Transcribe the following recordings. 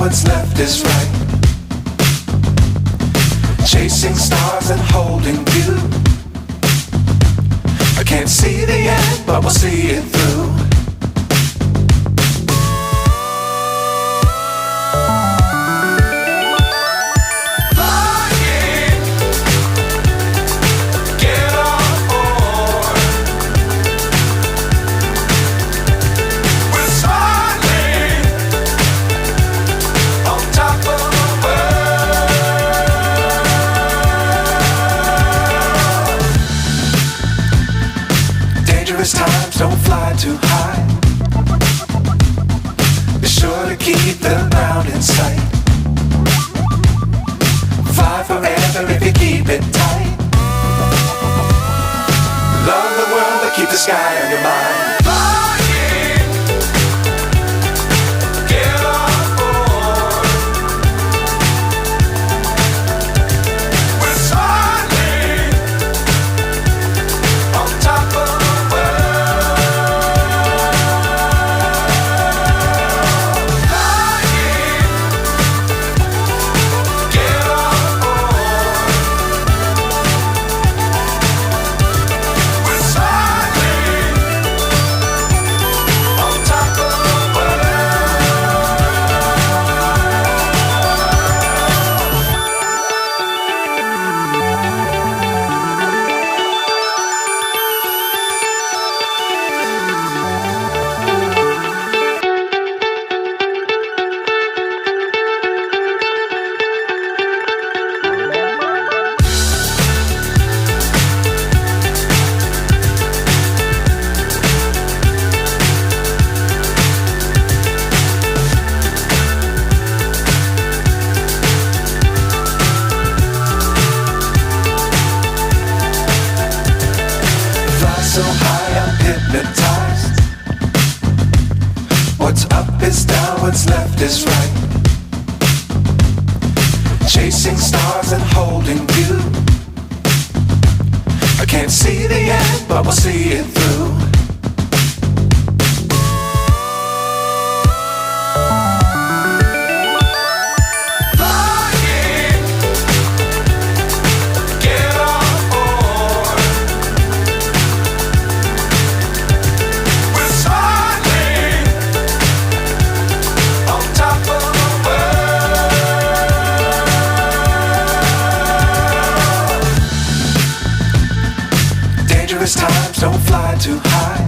what's left is right. Chasing stars and holding you. I can't see the end, but we'll see it through. Times don't fly too high. Be sure to keep the ground in sight. Fly forever if you keep it tight. Love the world but keep the sky on your mind. So high I'm hypnotized. What's up is down, what's left is right. Chasing stars and holding you. I can't see the end, but we'll see it through. Times don't fly too high.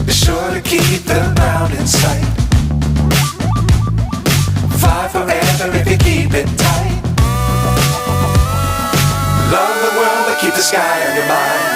Be sure to keep the ground in sight. Fly forever if you keep it tight. Love the world but keep the sky on your mind.